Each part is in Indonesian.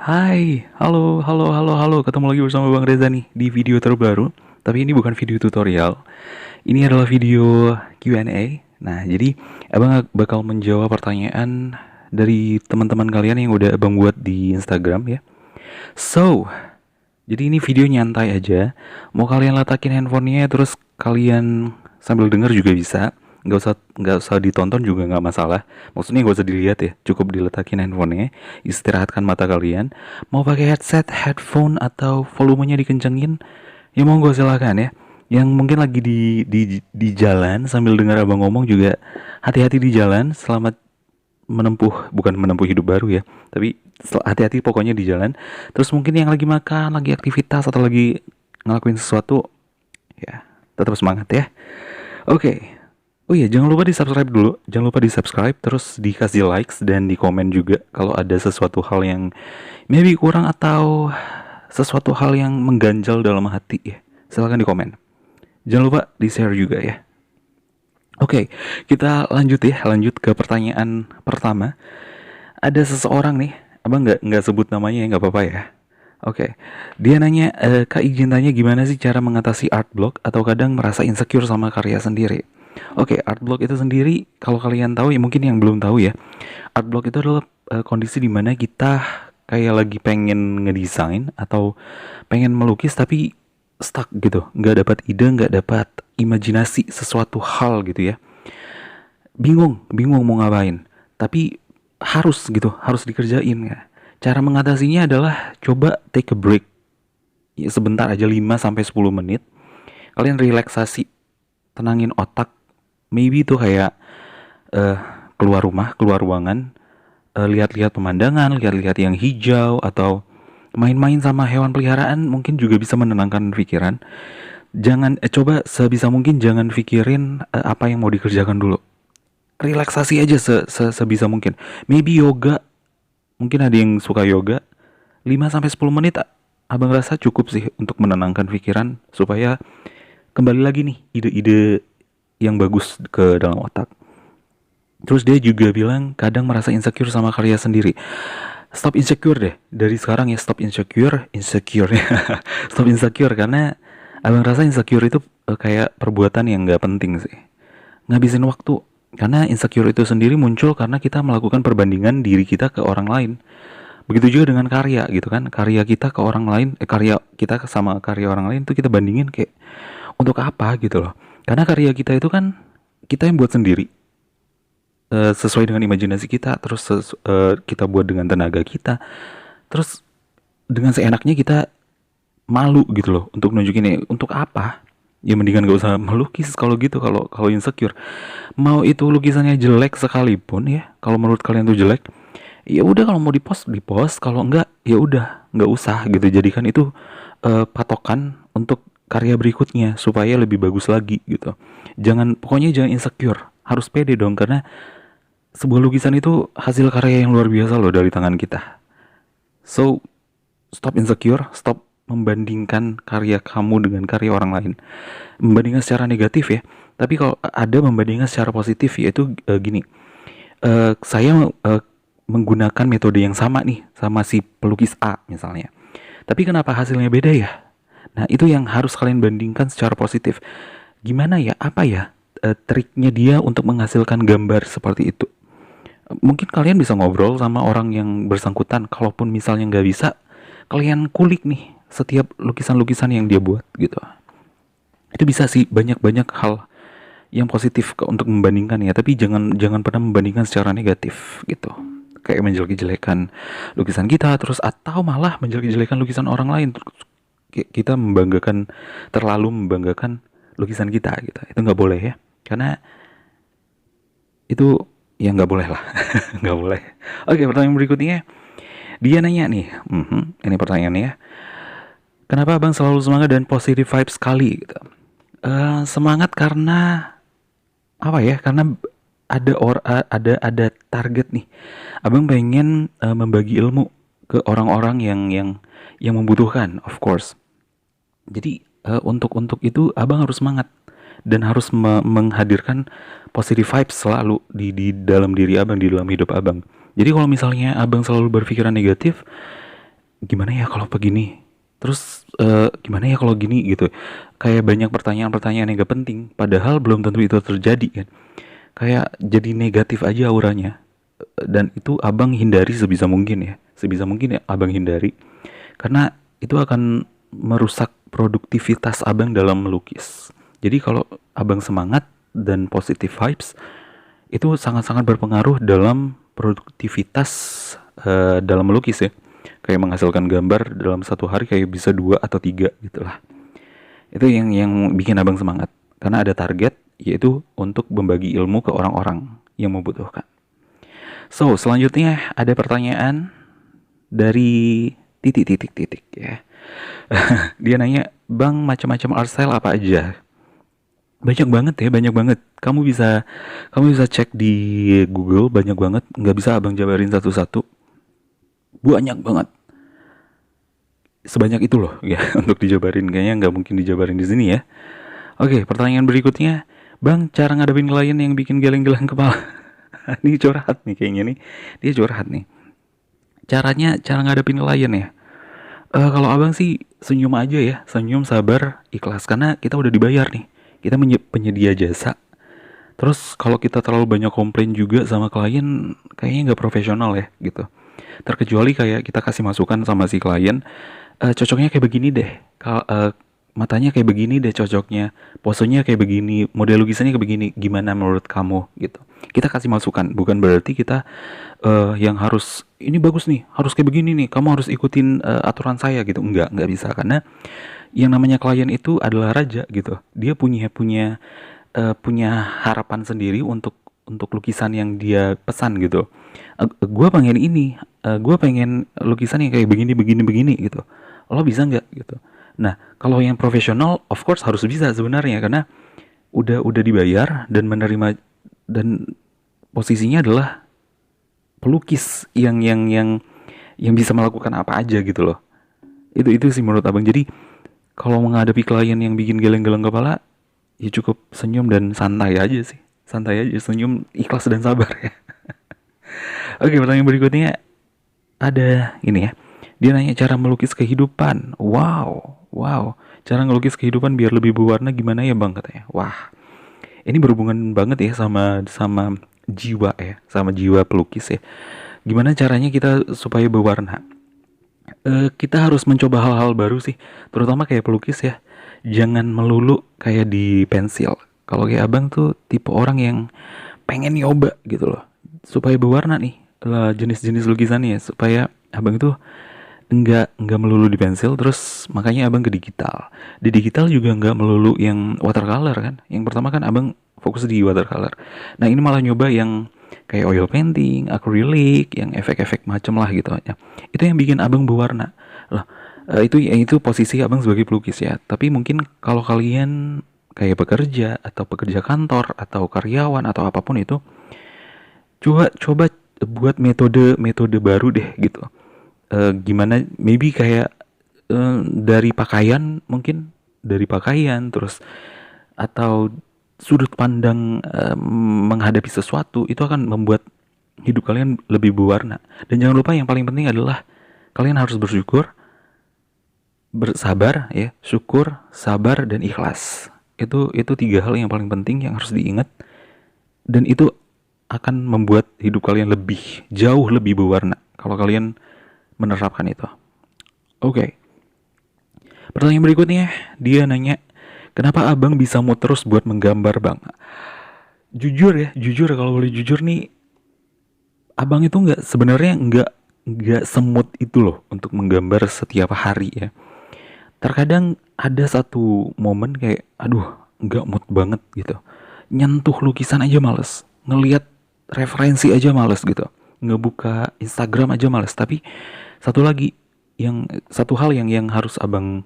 Hai, halo, halo, halo, halo. Ketemu lagi bersama Bang Reza nih di video terbaru. Tapi ini bukan video tutorial. Ini adalah video Q&A. Nah, jadi Abang bakal menjawab pertanyaan dari teman-teman kalian yang udah Abang buat di Instagram ya. So, jadi ini video nyantai aja. Mau kalian letakin handphonenya terus kalian sambil denger juga bisa. Nggak usah ditonton juga nggak masalah. Maksudnya nggak usah dilihat ya. Cukup diletakin handphonenya, istirahatkan mata kalian. Mau pakai headset, headphone atau volumenya dikencengin, ya monggo silakan ya. Yang mungkin lagi di jalan sambil dengar abang ngomong juga hati-hati di jalan. Selamat menempuh, bukan menempuh hidup baru ya, tapi hati-hati pokoknya di jalan. Terus mungkin yang lagi makan, lagi aktivitas atau lagi ngelakuin sesuatu, ya tetap semangat ya. Oke. Oh iya, jangan lupa di subscribe dulu, jangan lupa di subscribe, terus dikasih likes dan di komen juga kalau ada sesuatu hal yang maybe kurang atau sesuatu hal yang mengganjal dalam hati ya. Silahkan di komen. Jangan lupa di share juga ya. Oke, kita lanjut ya, lanjut ke pertanyaan pertama. Ada seseorang nih, abang nggak sebut namanya ya, nggak apa-apa ya. Oke, dia nanya, Kak izin tanya gimana sih cara mengatasi art block atau kadang merasa insecure sama karya sendiri. Oke, art block itu sendiri, kalau kalian tahu ya, mungkin yang belum tahu ya, art block itu adalah kondisi di mana kita kayak lagi pengen ngedesain atau pengen melukis tapi stuck gitu, nggak dapat ide, nggak dapat imajinasi sesuatu hal gitu ya, bingung mau ngapain, tapi harus gitu, harus dikerjain ya. Cara mengatasinya adalah coba take a break, ya, sebentar aja 5 sampai 10 menit, kalian relaksasi, tenangin otak, maybe itu kayak eh, keluar rumah, keluar ruangan, lihat-lihat pemandangan, lihat-lihat yang hijau, atau main-main sama hewan peliharaan mungkin juga bisa menenangkan pikiran. Jangan coba sebisa mungkin jangan pikirin apa yang mau dikerjakan dulu. Relaksasi aja sebisa mungkin. Maybe yoga, mungkin ada yang suka yoga. 5 sampai 10 menit abang rasa cukup sih untuk menenangkan pikiran supaya kembali lagi nih ide-ide yang bagus ke dalam otak. Terus dia juga bilang kadang merasa insecure sama karya sendiri. Stop insecure deh. Dari sekarang ya, stop insecure ya. Stop insecure karena abang rasa insecure itu kayak perbuatan yang nggak penting sih. Ngabisin waktu. Karena insecure itu sendiri muncul karena kita melakukan perbandingan diri kita ke orang lain. Begitu juga dengan karya gitu kan. Karya kita ke orang lain, karya kita sama karya orang lain tuh kita bandingin kayak untuk apa gitu loh. Karena karya kita itu kan kita yang buat sendiri, sesuai dengan imajinasi kita, terus kita buat dengan tenaga kita, terus dengan seenaknya kita malu gitu loh untuk nunjukin ini untuk apa. Ya mendingan gak usah melukis kalau gitu, kalau insecure. Mau itu lukisannya jelek sekalipun ya, kalau menurut kalian tuh jelek, ya udah, kalau mau di post, kalau enggak ya udah nggak usah gitu. Jadikan itu patokan untuk karya berikutnya supaya lebih bagus lagi gitu. Pokoknya jangan insecure, harus pede dong, karena sebuah lukisan itu hasil karya yang luar biasa loh dari tangan kita. So, stop insecure, stop membandingkan karya kamu dengan karya orang lain. Membandingkan secara negatif ya. Tapi kalau ada membandingkan secara positif, yaitu gini. Saya menggunakan metode yang sama nih sama si pelukis A misalnya. Tapi kenapa hasilnya beda ya? Nah, itu yang harus kalian bandingkan secara positif. Gimana ya? Apa ya triknya dia untuk menghasilkan gambar seperti itu? Mungkin kalian bisa ngobrol sama orang yang bersangkutan. Kalaupun misalnya nggak bisa, kalian kulik nih setiap lukisan-lukisan yang dia buat gitu. Itu bisa sih banyak-banyak hal yang positif untuk membandingkan ya. Tapi jangan pernah membandingkan secara negatif gitu. Kayak menjelek-jelekan lukisan kita, terus atau malah menjelek-jelekan lukisan orang lain. Kita terlalu membanggakan lukisan kita gitu. Itu nggak boleh ya. Karena itu ya nggak boleh lah. Nggak boleh. Oke, pertanyaan berikutnya. Dia nanya nih, ini pertanyaannya. Kenapa abang selalu semangat dan positive vibes sekali gitu? Semangat karena apa ya? Karena ada target nih. Abang pengen membagi ilmu ke orang-orang yang membutuhkan, of course. Jadi untuk itu abang harus semangat dan harus menghadirkan positive vibes selalu di dalam diri abang, di dalam hidup abang. Jadi kalau misalnya abang selalu berpikiran negatif, gimana ya kalau begini, terus gimana ya kalau gini gitu. Kayak banyak pertanyaan-pertanyaan yang gak penting, padahal belum tentu itu terjadi kan. Kayak jadi negatif aja auranya. Dan itu abang hindari sebisa mungkin ya, sebisa mungkin ya abang hindari, karena itu akan merusak produktivitas abang dalam melukis. Jadi kalau abang semangat dan positive vibes, itu sangat-sangat berpengaruh dalam produktivitas dalam melukis ya. Kayak menghasilkan gambar dalam satu hari kayak bisa 2 atau 3 gitulah. Itu yang bikin abang semangat. Karena ada target, yaitu untuk membagi ilmu ke orang-orang yang membutuhkan. So, selanjutnya ada pertanyaan dari titik-titik-titik ya. Dia nanya, Bang, macam-macam art style apa aja? Banyak banget ya, banyak banget. Kamu bisa cek di Google, banyak banget. Nggak bisa abang jabarin satu-satu. Banyak banget. Sebanyak itu loh ya untuk dijabarin. Kayaknya nggak mungkin dijabarin di sini ya. Oke, pertanyaan berikutnya. Bang, cara ngadepin klien yang bikin geleng-geleng kepala. Ini curhat nih kayaknya nih. Dia curhat nih. Cara ngadepin klien ya. Kalau abang sih senyum aja ya. Senyum, sabar, ikhlas. Karena kita udah dibayar nih. Kita penyedia jasa. Terus kalau kita terlalu banyak komplain juga sama klien, kayaknya nggak profesional ya gitu. Terkecuali kayak kita kasih masukan sama si klien, cocoknya kayak begini deh. Matanya kayak begini deh cocoknya, posenya kayak begini, model lukisannya kayak begini. Gimana menurut kamu gitu? Kita kasih masukan, bukan berarti kita yang harus ini bagus nih, harus kayak begini nih. Kamu harus ikutin aturan saya gitu. Nggak bisa, karena yang namanya klien itu adalah raja gitu. Dia punya harapan sendiri untuk lukisan yang dia pesan gitu. Gue pengen ini, gue pengen lukisan yang kayak begini begini begini gitu. Lo bisa nggak gitu? Nah, kalau yang profesional, of course harus bisa sebenarnya, karena udah dibayar dan menerima, dan posisinya adalah pelukis yang bisa melakukan apa aja gitu loh. Itu sih menurut abang. Jadi kalau menghadapi klien yang bikin geleng-geleng kepala, ya cukup senyum dan santai aja sih. Santai aja, senyum, ikhlas dan sabar ya. Oke, pertanyaan berikutnya ada ini ya. Dia nanya cara melukis kehidupan. Wow, wow. Cara ngelukis kehidupan biar lebih berwarna gimana ya bang katanya. Wah, ini berhubungan banget ya sama jiwa ya, sama jiwa pelukis ya. Gimana caranya kita supaya berwarna? Kita harus mencoba hal-hal baru sih, terutama kayak pelukis ya. Jangan melulu kayak di pensil. Kalau kayak abang tuh tipe orang yang pengen nyoba gitu loh, supaya berwarna nih lah jenis-jenis lukisannya, supaya abang tuh nggak melulu di pensil. Terus makanya abang ke digital. Di digital juga nggak melulu yang watercolor kan. Yang pertama kan abang fokus di watercolor. Nah ini malah nyoba yang kayak oil painting, acrylic, yang efek-efek macem lah gitu ya. Itu yang bikin abang berwarna lah. Itu posisi abang sebagai pelukis ya. Tapi mungkin kalau kalian kayak pekerja atau pekerja kantor atau karyawan atau apapun itu, coba buat metode baru deh gitu. Gimana maybe kayak dari pakaian, mungkin dari pakaian terus, atau sudut pandang menghadapi sesuatu, itu akan membuat hidup kalian lebih berwarna. Dan jangan lupa yang paling penting adalah kalian harus bersyukur, bersabar ya, syukur, sabar dan ikhlas. Itu 3 hal yang paling penting yang harus diingat, dan itu akan membuat hidup kalian jauh lebih berwarna kalau kalian menerapkan itu. Oke. Pertanyaan berikutnya, dia nanya, kenapa abang bisa mood terus buat menggambar bang? Jujur kalau boleh jujur nih, abang itu sebenarnya nggak semut itu loh untuk menggambar setiap hari ya. Terkadang ada satu momen kayak, aduh, nggak mood banget gitu. Nyentuh lukisan aja males, ngelihat referensi aja males gitu, ngebuka Instagram aja males. Tapi satu hal yang harus abang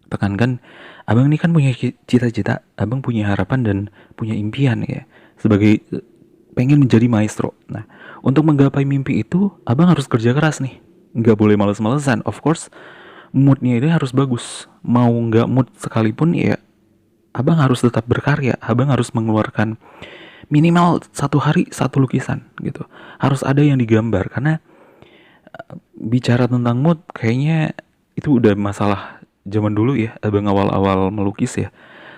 tekankan, abang ini kan punya cita-cita, abang punya harapan dan punya impian ya, sebagai pengen menjadi maestro. Nah, untuk menggapai mimpi itu, abang harus kerja keras nih, nggak boleh males-malesan. Of course, moodnya itu harus bagus. Mau nggak mood sekalipun ya, abang harus tetap berkarya. Abang harus mengeluarkan minimal 1 hari 1 lukisan gitu. Harus ada yang digambar, karena bicara tentang mood, kayaknya itu udah masalah zaman dulu ya, abang awal-awal melukis ya.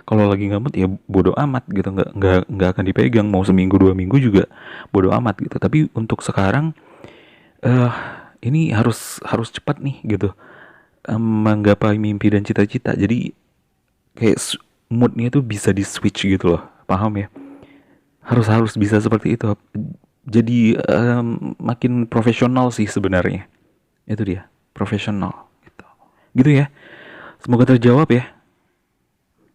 Kalau lagi nggak mood ya bodo amat gitu, nggak akan dipegang, mau seminggu 2 minggu juga bodo amat gitu. Tapi untuk sekarang, eh ini harus harus cepat nih gitu, menggapai mimpi dan cita-cita. Jadi kayak moodnya tuh bisa di switch gitu loh, paham ya? Harus harus bisa seperti itu. Jadi makin profesional sih sebenarnya. Itu dia, profesional gitu. Gitu ya. Semoga terjawab ya.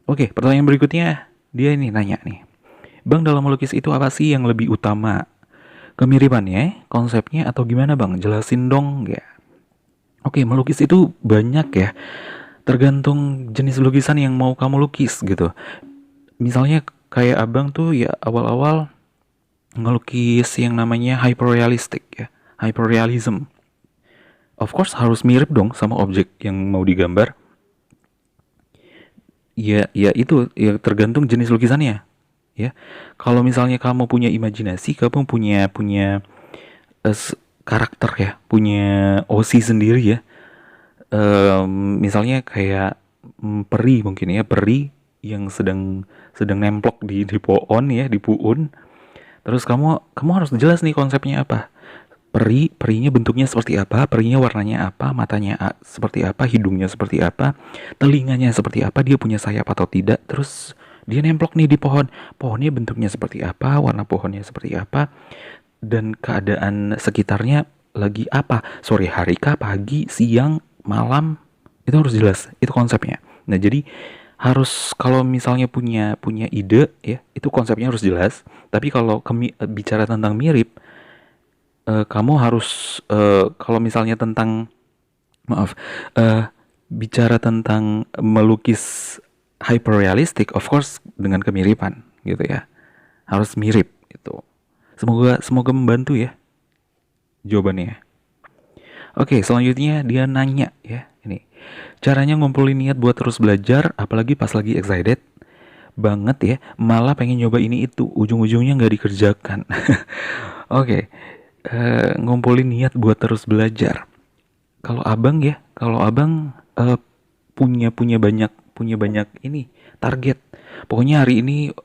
Oke, pertanyaan berikutnya dia ini nanya nih. Bang, dalam melukis itu apa sih yang lebih utama? Kemiripannya, konsepnya, atau gimana bang? Jelasin dong ya. Oke, melukis itu banyak ya. Tergantung jenis lukisan yang mau kamu lukis gitu. Misalnya kayak abang tuh ya awal-awal ngelukis yang namanya hyperrealistic ya. Hyperrealism. Of course harus mirip dong sama objek yang mau digambar. Ya, ya itu ya tergantung jenis lukisannya. Ya, kalau misalnya kamu punya imajinasi, kamu punya karakter ya, punya OC sendiri ya. Misalnya kayak peri mungkin ya, peri yang sedang sedang nemplok di pohon ya, di puun. Terus kamu harus jelas nih konsepnya apa. Perinya bentuknya seperti apa, perinya warnanya apa, matanya seperti apa, hidungnya seperti apa, telinganya seperti apa, dia punya sayap atau tidak. Terus dia nemplok nih di pohon. Pohonnya bentuknya seperti apa, warna pohonnya seperti apa, dan keadaan sekitarnya lagi apa. Sore hari kah, pagi, siang, malam, itu harus jelas. Itu konsepnya. Nah, jadi harus kalau misalnya punya punya ide ya, itu konsepnya harus jelas. Tapi kalau bicara tentang mirip, kamu harus kalau misalnya tentang maaf eh, bicara tentang melukis hyperrealistic, of course dengan kemiripan gitu ya, harus mirip gitu. Semoga semoga membantu ya jawabannya. Oke, selanjutnya dia nanya ya ini, caranya ngumpulin niat buat terus belajar apalagi pas lagi excited banget ya, malah pengen nyoba ini itu, ujung-ujungnya nggak dikerjakan. Oke, ngumpulin niat buat terus belajar. Kalau abang punya banyak ini target. Pokoknya hari ini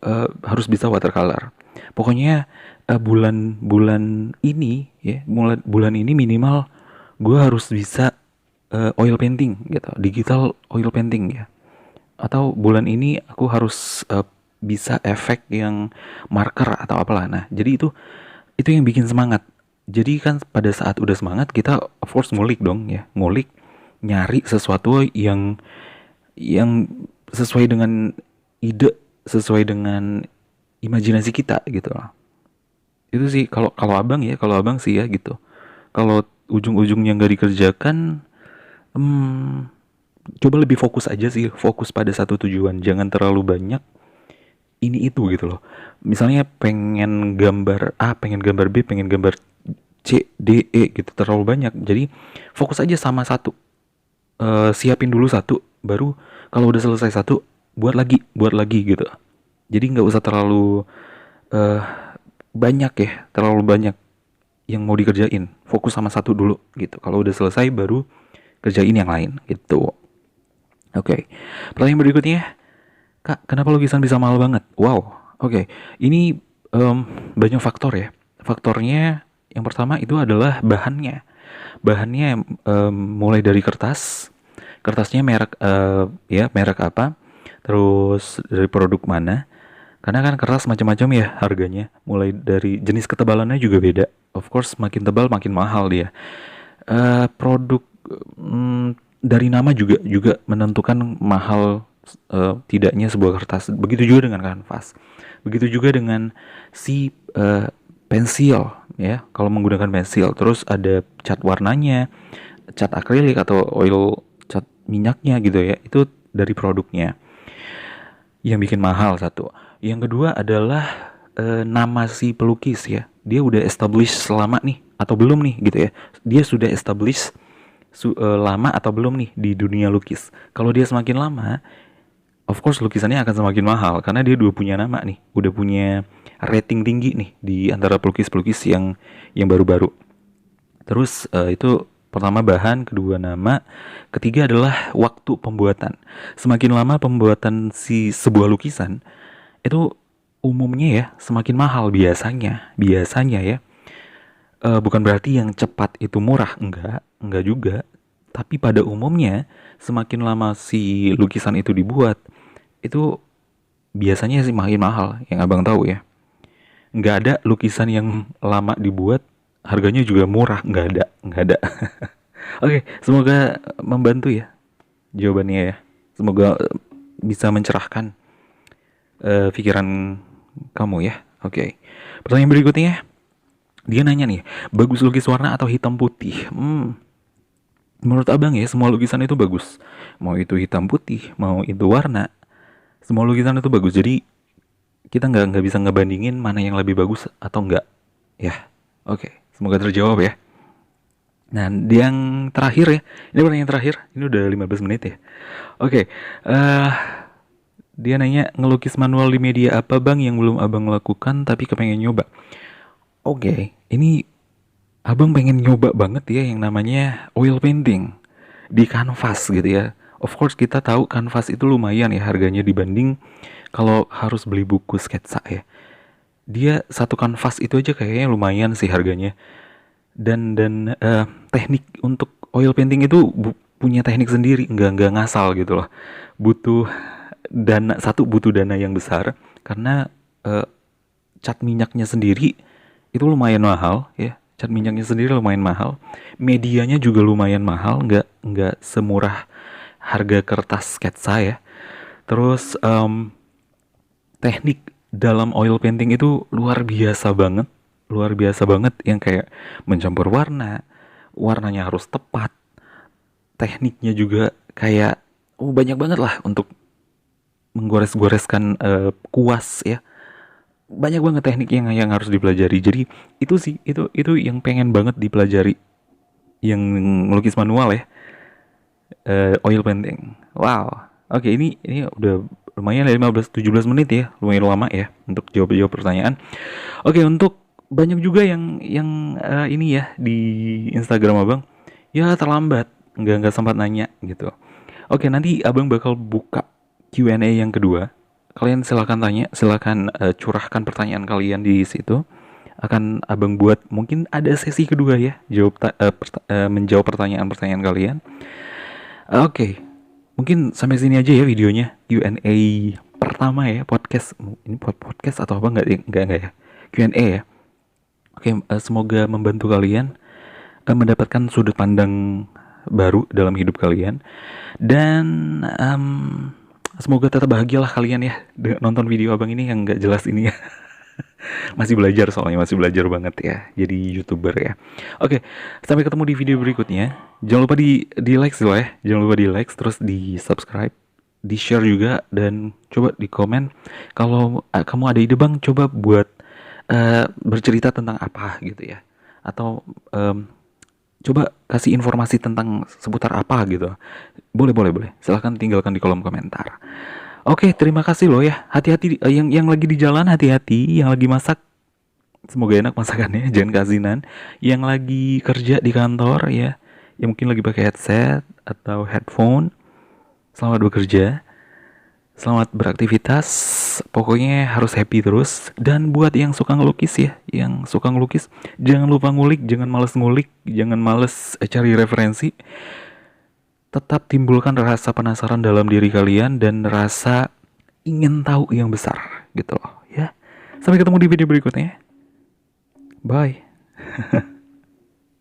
harus bisa watercolor. Pokoknya bulan ini ya, bulan ini minimal gue harus bisa oil painting gitu, digital oil painting ya. Atau bulan ini aku harus bisa efek yang marker atau apalah. Nah, jadi itu yang bikin semangat. Jadi kan pada saat udah semangat kita of course ngulik dong ya, ngulik nyari sesuatu yang sesuai dengan ide, sesuai dengan imajinasi kita gitu loh. Itu sih kalau kalau abang ya, kalau abang sih ya gitu. Kalau ujung-ujungnya nggak dikerjakan, hmm, coba lebih fokus aja sih, fokus pada satu tujuan, jangan terlalu banyak ini itu gitu loh. Misalnya pengen gambar A, pengen gambar B, pengen gambar C, D, E gitu terlalu banyak. Jadi fokus aja sama satu. Siapin dulu satu, baru kalau udah selesai satu, buat lagi gitu. Jadi nggak usah terlalu eh banyak ya, terlalu banyak yang mau dikerjain. Fokus sama satu dulu gitu. Kalau udah selesai baru kerjain yang lain gitu. Oke. Pertanyaan berikutnya, Kak, kenapa lukisan bisa mahal banget? Wow. Oke. Ini em, banyak faktor ya. Faktornya yang pertama itu adalah bahannya. Bahannya mulai dari kertas. Kertasnya merek ya, merek apa? Terus dari produk mana? Karena kan kertas macam-macam ya harganya. Mulai dari jenis ketebalannya juga beda. Of course makin tebal makin mahal dia. Produk dari nama juga juga menentukan mahal tidaknya sebuah kertas. Begitu juga dengan kanvas. Begitu juga dengan si pensil ya. Kalau menggunakan pensil, terus ada cat warnanya, cat akrilik atau oil cat minyaknya gitu ya. Itu dari produknya yang bikin mahal satu. Yang kedua adalah nama si pelukis ya. Dia udah established selama nih atau belum nih gitu ya. Dia sudah established lama atau belum nih di dunia lukis. Kalau dia semakin lama, of course lukisannya akan semakin mahal karena dia udah punya nama nih, udah punya rating tinggi nih di antara pelukis-pelukis yang baru-baru. Terus itu Pertama bahan, kedua nama, ketiga adalah waktu pembuatan. Semakin lama pembuatan si sebuah lukisan, itu umumnya ya semakin mahal biasanya. Biasanya ya. Bukan berarti yang cepat itu murah, enggak juga. Tapi pada umumnya semakin lama si lukisan itu dibuat, itu biasanya sih makin mahal, yang abang tahu ya. Nggak ada lukisan yang lama dibuat harganya juga murah, nggak ada. Oke, semoga membantu ya jawabannya ya. Semoga bisa mencerahkan pikiran kamu ya. Oke. Pertanyaan berikutnya, dia nanya nih, bagus lukis warna atau hitam putih? Menurut abang ya, semua lukisan itu bagus. Mau itu hitam putih, mau itu warna, semua lukisan itu bagus. Jadi kita nggak bisa ngebandingin mana yang lebih bagus atau enggak. Ya, oke. Semoga terjawab ya. Nah, yang terakhir ya, ini pertanyaan terakhir. Ini udah 15 menit ya. Oke, dia nanya, ngelukis manual di media apa bang yang belum abang lakukan tapi kepengen nyoba? Oke, ini abang pengen nyoba banget ya yang namanya oil painting di kanvas gitu ya. Of course kita tahu kanvas itu lumayan ya harganya dibanding kalau harus beli buku sketsa ya. Dia satu kanvas itu aja kayaknya lumayan sih harganya. Dan teknik untuk oil painting itu punya teknik sendiri, nggak ngasal gitu loh. Butuh butuh dana yang besar karena cat minyaknya sendiri itu lumayan mahal ya. Cat minyaknya sendiri lumayan mahal, medianya juga lumayan mahal, nggak semurah harga kertas sketsa ya. Terus teknik dalam oil painting itu luar biasa banget yang kayak mencampur warnanya harus tepat, tekniknya juga kayak banyak banget lah untuk menggores-goreskan kuas ya. Banyak banget teknik yang harus dipelajari. Jadi itu yang pengen banget dipelajari yang melukis manual ya. Oil painting. Wow. Oke, ini udah lumayan 15-17 menit ya. Lumayan lama ya untuk jawab pertanyaan. Oke, untuk banyak juga yang ini ya di Instagram abang ya terlambat, nggak sempat nanya gitu. Oke, nanti abang bakal buka Q&A yang kedua. Kalian silakan curahkan pertanyaan kalian di situ. Akan abang buat mungkin ada sesi kedua ya, menjawab pertanyaan kalian. Oke, mungkin sampai sini aja ya videonya, Q&A pertama ya, podcast. Ini podcast atau apa enggak ya? Q&A ya. Oke, semoga membantu kalian mendapatkan sudut pandang baru dalam hidup kalian. Dan semoga tetap bahagialah kalian ya nonton video abang ini yang nggak jelas ini ya. Masih belajar soalnya, masih belajar banget ya jadi YouTuber ya. Oke, sampai ketemu di video berikutnya. Jangan lupa di like sih ya. Jangan lupa di like, terus di subscribe, di share juga, dan coba di komen kalau kamu ada ide bang, coba buat bercerita tentang apa gitu ya, atau coba kasih informasi tentang seputar apa gitu. Boleh silahkan tinggalkan di kolom komentar. Oke, terima kasih loh ya. Hati-hati yang lagi di jalan, hati-hati. Yang lagi masak, semoga enak masakannya, jangan keasinan. Yang lagi kerja di kantor ya, yang mungkin lagi pakai headset atau headphone, selamat bekerja, selamat beraktivitas. Pokoknya harus happy terus. Dan buat yang suka ngelukis ya, jangan lupa ngulik, jangan males ngulik, jangan males cari referensi. Tetap timbulkan rasa penasaran dalam diri kalian dan rasa ingin tahu yang besar gitu loh ya. Sampai ketemu di video berikutnya. Bye.